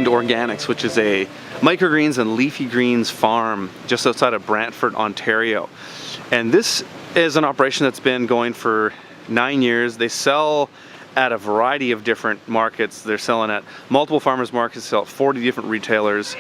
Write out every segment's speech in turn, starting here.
Kind Organics, which is a microgreens and leafy greens farm just outside of Brantford, Ontario. And this is an operation that's been going for 9 years. They sell at a variety of different markets. They're selling at multiple farmers markets, sell at 40 different retailers.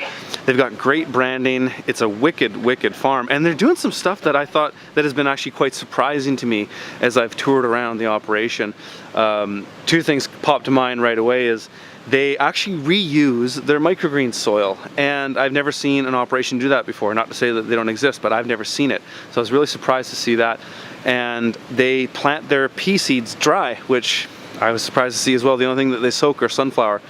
They've got great branding. It's a wicked farm, and they're doing some stuff that I thought that has been actually quite surprising to me as I've toured around the operation. Two things popped to mind right away is they actually reuse their microgreen soil, and I've never seen an operation do that before. Not to say that they don't exist, but I've never seen it. So I was really surprised to see that. And they plant their pea seeds dry, which I was surprised to see as well. The only thing that they soak are sunflower.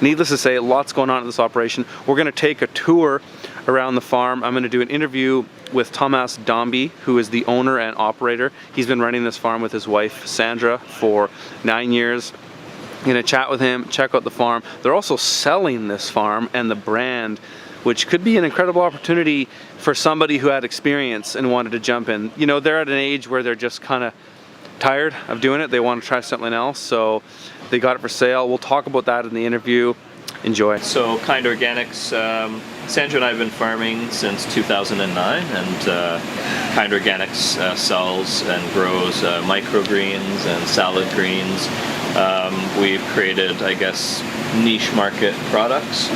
Needless to say, lots going on in this operation. We're going to take a tour around the farm. I'm going to do an interview with Thomas Dombey, who is the owner and operator. He's been running this farm with his wife, Sandra, for 9 years. I'm going to chat with him, check out the farm. They're also selling this farm and the brand, which could be an incredible opportunity for somebody who had experience and wanted to jump in. You know, they're at an age where they're just kind of tired of doing it. They want to try something else, so they got it for sale. We'll talk about that in the interview. Enjoy. So Kind Organics, Sandra and I have been farming since 2009, and Kind Organics sells and grows microgreens and salad greens. We've created, I guess, niche market products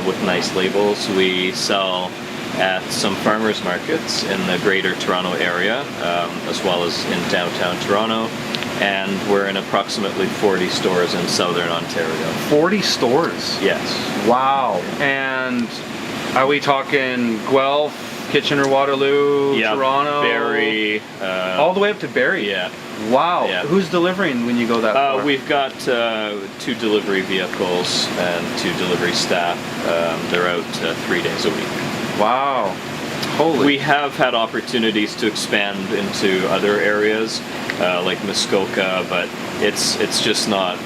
with nice labels. We sell at some farmers markets in the greater Toronto area, as well as in downtown Toronto, and we're in approximately 40 stores in southern Ontario. 40 stores? Yes. Wow. And are we talking Guelph, Kitchener-Waterloo, yeah, Toronto? Barrie. All the way up to Barrie? Yeah. Wow. Yeah. Who's delivering when you go that far? We've got 2 delivery vehicles and 2 delivery staff. They're out 3 days a week. Wow. Holy. We have had opportunities to expand into other areas, like Muskoka, but it's just not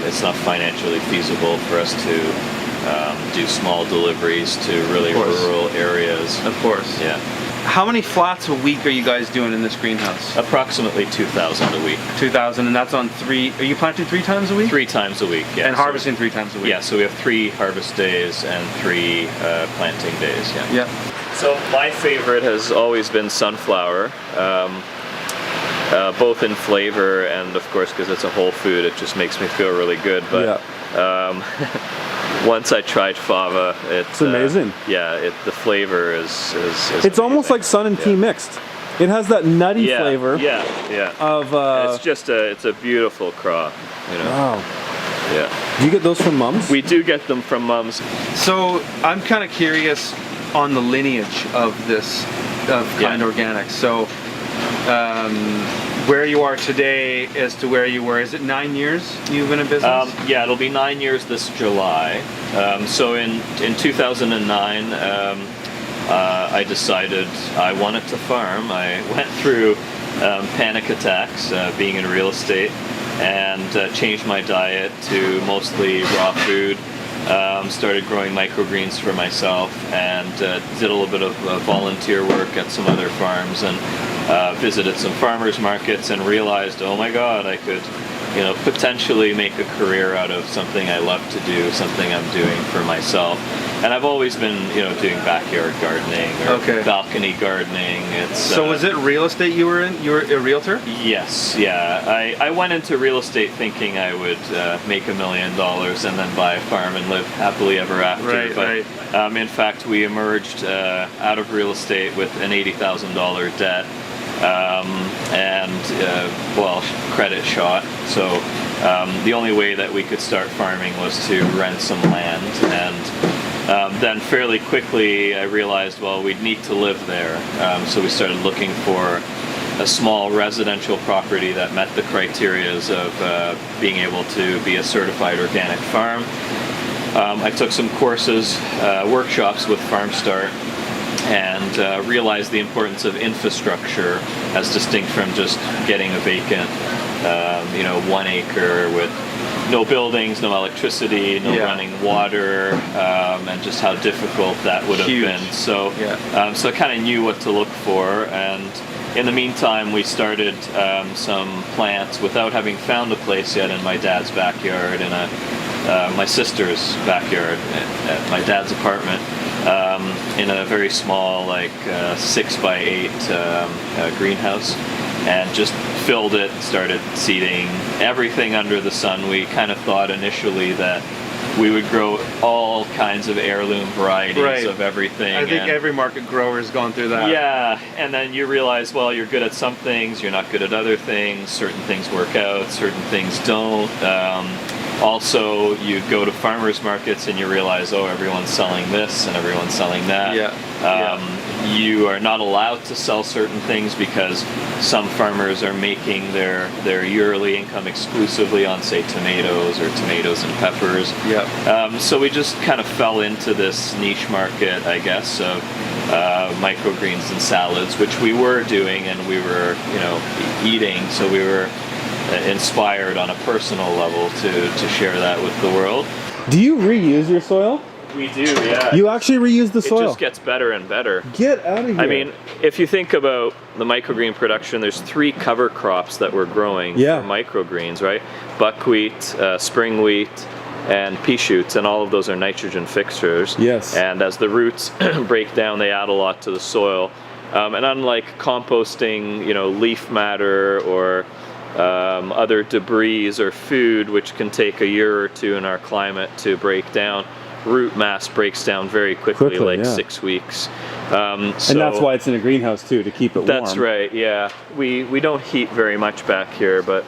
it's not financially feasible for us to do small deliveries to really rural areas. Of course. Yeah. How many flats a week are you guys doing in this greenhouse? Approximately 2,000 a week. 2,000, and that's on 3. Are you planting 3 times a week? 3 times a week, yeah. And harvesting 3 times a week? Yeah, so we have 3 harvest days and 3 planting days, yeah. Yeah. So my favorite has always been sunflower, both in flavor and of course because it's a whole food, it just makes me feel really good. But once I tried fava, it's amazing. The flavor is it's amazing. Almost like sun and tea mixed. It has that nutty flavor. Of it's just it's a beautiful crop, you know. Wow. Yeah. Do you get those from mums? We do get them from mums. So I'm kind of curious on the lineage of this, of Kind Organics. So where you are today as to where you were, is it 9 years you've been in business? Yeah, it'll be 9 years this July. So in 2009, I decided I wanted to farm. I went through panic attacks being in real estate, and changed my diet to mostly raw food. Started growing microgreens for myself, and did a little bit of volunteer work at some other farms, and visited some farmers markets, and realized, oh my God, I could, you know, potentially make a career out of something I love to do, something I'm doing for myself. And I've always been, you know, doing backyard gardening or balcony gardening. So was it real estate you were in? You were a realtor? Yes, yeah. I went into real estate thinking I would make $1 million and then buy a farm and live happily ever after. But in fact, we emerged out of real estate with an $80,000 debt. Well, credit shot. So the only way that we could start farming was to rent some land, and then fairly quickly I realized, well, we'd need to live there. So we started looking for a small residential property that met the criterias of being able to be a certified organic farm. I took some courses, workshops with Farm Start, and realized the importance of infrastructure as distinct from just getting a vacant, 1 acre with no buildings, no electricity, no running water, and just how difficult that would have been. So, so I kind of knew what to look for, and in the meantime, we started some plants without having found a place yet in my dad's backyard in a my sister's backyard at my dad's apartment, in a very small, like 6x8 greenhouse, and just filled it, started seeding everything under the sun. We kind of thought initially that we would grow all kinds of heirloom varieties of everything. I think every market grower's gone through that. Yeah, and then you realize, well, you're good at some things, you're not good at other things. Certain things work out, certain things don't. Also, you go to farmers markets and you realize, oh, everyone's selling this and everyone's selling that. You are not allowed to sell certain things because some farmers are making their yearly income exclusively on, say, tomatoes or tomatoes and peppers. So we just kind of fell into this niche market, I guess, of microgreens and salads, which we were doing and we were, eating. So we were inspired on a personal level to share that with the world. Do you reuse your soil? We do, yeah. You actually reuse the soil? It just gets better and better. Get out of here. I mean, if you think about the microgreen production, there's 3 cover crops that we're growing for microgreens, right? Buckwheat, spring wheat, and pea shoots, and all of those are nitrogen fixtures. Yes. And as the roots break down, they add a lot to the soil. And unlike composting, leaf matter or other debris or food, which can take a year or two in our climate to break down, root mass breaks down very quickly, like 6 weeks. And that's why it's in a greenhouse too, to keep it warm. That's right, yeah. We don't heat very much back here, but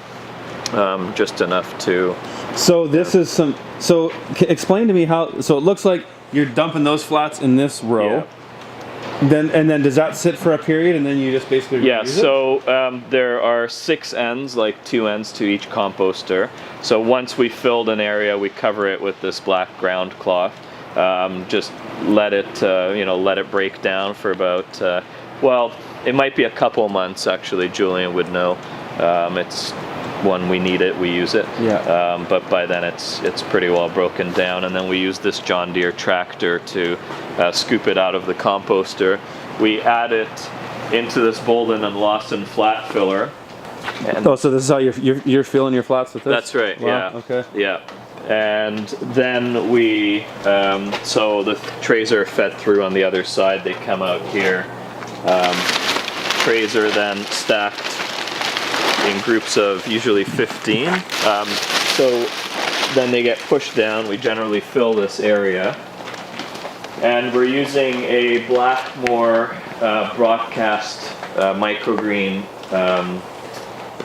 just enough to... So this is some... So explain to me how... So it looks like you're dumping those flats in this row. Then does that sit for a period and then you just basically reuse it? So there are 6 ends, like 2 ends to each composter. So once we filled an area, we cover it with this black ground cloth. Just let it let it break down for about well, it might be a couple months actually. Julian would know. It's when we need it, we use it. But by then it's pretty well broken down, and then we use this John Deere tractor to scoop it out of the composter. We add it into this Bolden and Lawson flat filler. And so this is how you're filling your flats with this? That's right. Wow, yeah. Okay. Yeah. And then we so the trays are fed through on the other side. They come out here. Trays are then stacked in groups of usually 15. So then they get pushed down. We generally fill this area. And we're using a Blackmore broadcast microgreen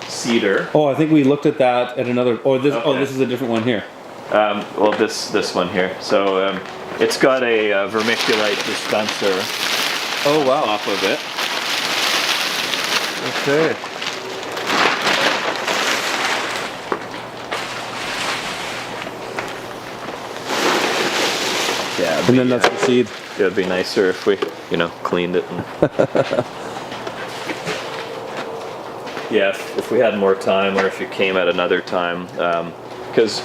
seeder. Oh, I think we looked at that at another... this is a different one here. Well, this one here. So it's got a vermiculite dispenser on top of it. Okay. Yeah, and then that's the seed. It would be nicer if we, cleaned it. Yeah, if we had more time, or if you came at another time, because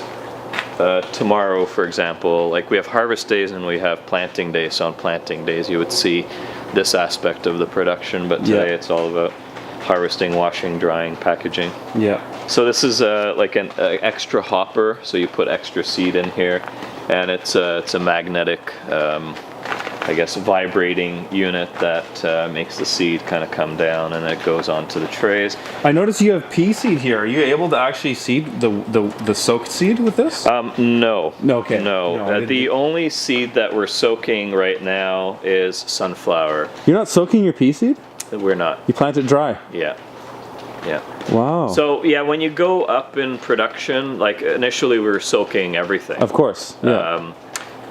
tomorrow, for example, like we have harvest days and we have planting days. So on planting days, you would see this aspect of the production, but today it's all about harvesting, washing, drying, packaging. Yeah. So this is like an extra hopper. So you put extra seed in here, and it's a magnetic, I guess, vibrating unit that makes the seed kind of come down, and it goes onto the trays. I notice you have pea seed here. Are you able to actually seed the soaked seed with this? No. Okay. No. The only seed that we're soaking right now is sunflower. You're not soaking your pea seed? We're not. You plant it dry? Yeah. Wow. So yeah, when you go up in production, like initially we were soaking everything. Of course. Yeah.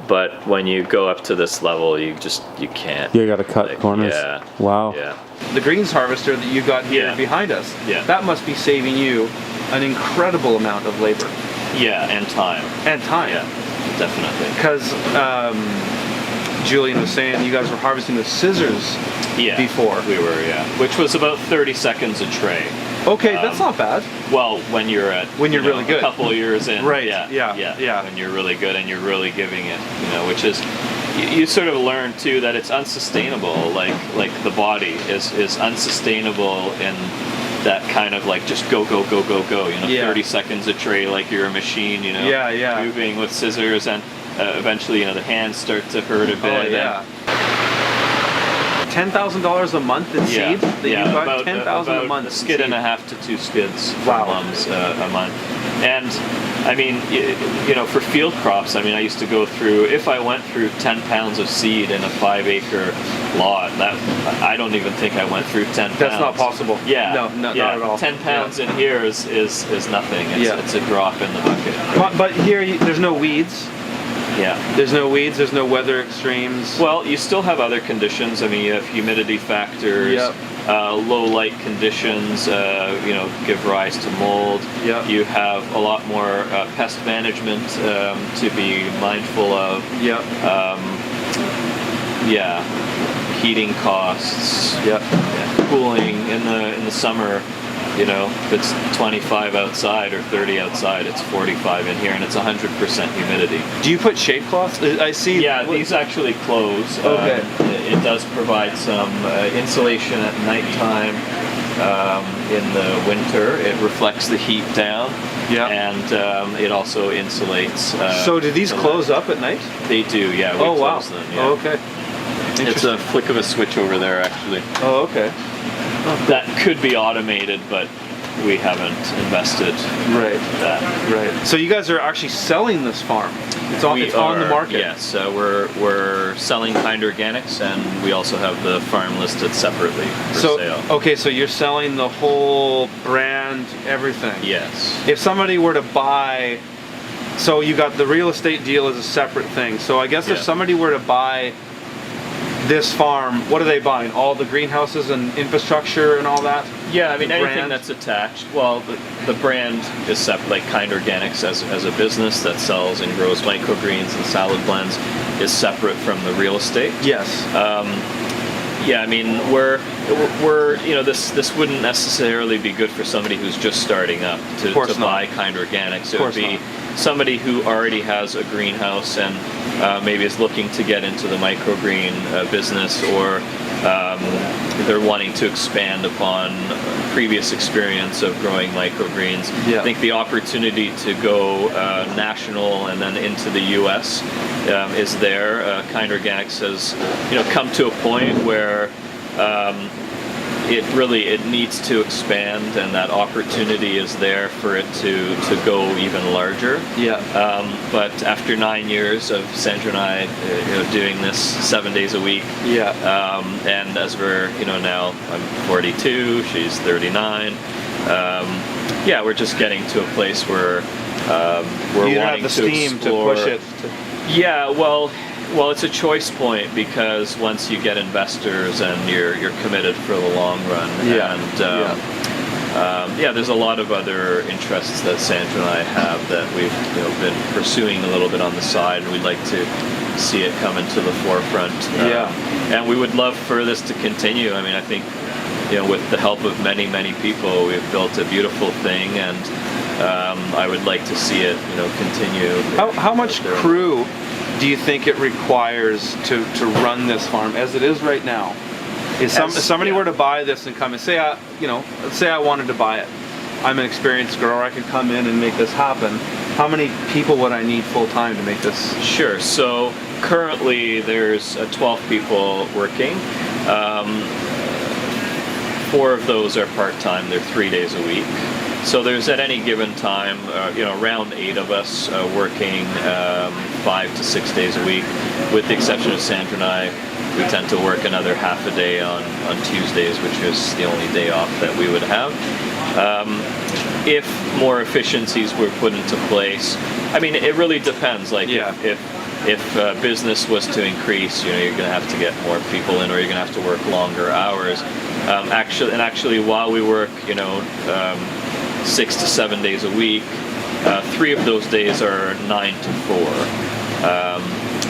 But when you go up to this level, you can't. You got to cut corners. Yeah. Wow. Yeah. The greens harvester that you got here behind us, that must be saving you an incredible amount of labor. Yeah, and time. Yeah, definitely. Because Julian was saying you guys were harvesting with scissors before. We were, which was about 30 seconds a tray. Okay, that's not bad. Well, when you're really good, a couple of years in, right? Yeah. When you're really good and you're really giving it, which is, you sort of learn too that it's unsustainable. Like the body is unsustainable in that kind of like just go, Yeah. 30 seconds a tray like you're a machine, Yeah. moving with scissors, and eventually, the hands start to hurt a bit. Oh, yeah. $10,000 a month in seeds? That you got about 10,000 a month. a skid and a half to 2 skids Wow. from mums a month. And I mean, for field crops, I mean, I used to go through, if I went through 10 pounds of seed in a 5-acre lot, I don't even think I went through 10 pounds. That's not possible. Yeah. No, not at all. 10 pounds in here is nothing. It's a drop in the bucket. But here, there's no weeds. Yeah. There's no weeds, there's no weather extremes. Well, you still have other conditions. I mean, you have humidity factors, Yep. low light conditions, give rise to mold. Yep. You have a lot more pest management to be mindful of. Yep. Heating costs. Yep. Cooling in the summer. If it's 25 outside or 30 outside, it's 45 in here, and it's 100% humidity. Do you put shade cloths? I see. Yeah, these actually close. Okay. It does provide some insulation at nighttime. In the winter, it reflects the heat down. Yeah. And it also insulates. So do these close up at night? They do, yeah. We close them. Yeah. Oh, okay. It's a flick of a switch over there, actually. Oh, okay. That could be automated, but we haven't invested that. Right. So you guys are actually selling this farm. It's on the market. Yes, we're selling Kind Organics, and we also have the farm listed separately for sale. Okay, so you're selling the whole brand, everything. Yes. If somebody were to buy, so you got the real estate deal as a separate thing. So I guess if somebody were to buy this farm, what are they buying? All the greenhouses and infrastructure and all that? Yeah, I mean, anything brand? that's attached. Well, the brand is separate, like Kind Organics as a business that sells and grows microgreens and salad blends is separate from the real estate. Yes. Yeah, I mean, this wouldn't necessarily be good for somebody who's just starting up to buy Kind Organics. It would be somebody who already has a greenhouse and maybe is looking to get into the microgreen business, or they're wanting to expand upon previous experience of growing microgreens. Yeah. I think the opportunity to go national and then into the U.S. Is there. Kind Organics has come to a point where it needs to expand, and that opportunity is there for it to go even larger. Yeah. But after 9 years of Sandra and I doing this 7 days a week, and as we're now, I'm 42, she's 39. We're just getting to a place where we're you wanting have the steam explore. to push it. Yeah, well, it's a choice point, because once you get investors and you're committed for the long run. And there's a lot of other interests that Sandra and I have that we've been pursuing a little bit on the side, and we'd like to see it come into the forefront. And we would love for this to continue. I mean, I think with the help of many people, we've built a beautiful thing, and I would like to see it continue. How much crew do you think it requires to run this farm as it is right now? If somebody were to buy this and come and say, let's say I wanted to buy it. I'm an experienced grower, I could come in and make this happen. How many people would I need full time to make this? Sure. So currently there's 12 people working. 4 of those are part-time. They're 3 days a week. So there's at any given time, around 8 of us working 5 to 6 days a week, with the exception of Sandra and I. We tend to work another half a day on Tuesdays, which is the only day off that we would have. If more efficiencies were put into place, I mean, it really depends. Like if business was to increase, you're going to have to get more people in, or you're going to have to work longer hours. Actually, while we work, 6 to 7 days a week, 3 of those days are 9 to 4.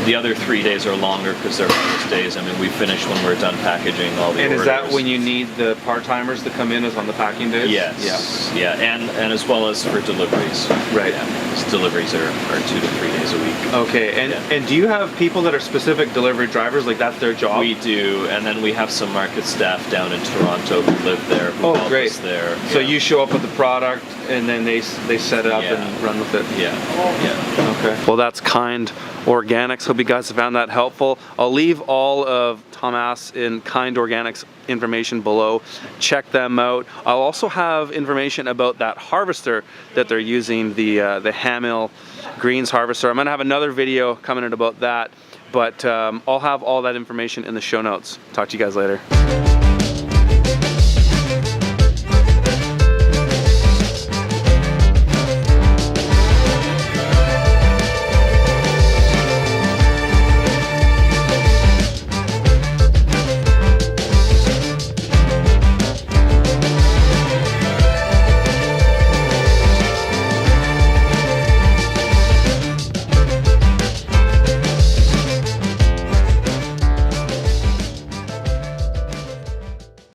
the other 3 days are longer because they're harvest days. I mean, we finish when we're done packaging all the And orders. is that when you need the part-timers to come in as on the packing days? Yes. Yeah. And as well as for deliveries. Right. Yeah. 'Cause deliveries are 2 to 3 days a week. Okay, and, Yeah. and do you have people that are specific delivery drivers, like that's their job? We do, and then we have some market staff down in Toronto who live there, who help great. us there. So Yeah. you show up with the product and then they set it up Yeah. and run with it? Yeah. Yeah. Okay. Well, that's Kind Organics. Hope you guys have found that helpful. I'll leave all of Thomas in Kind Organics information below. Check them out. I'll also have information about that harvester that they're using, the Hamill Greens harvester. I'm gonna have another video coming in about that, but I'll have all that information in the show notes. Talk to you guys later.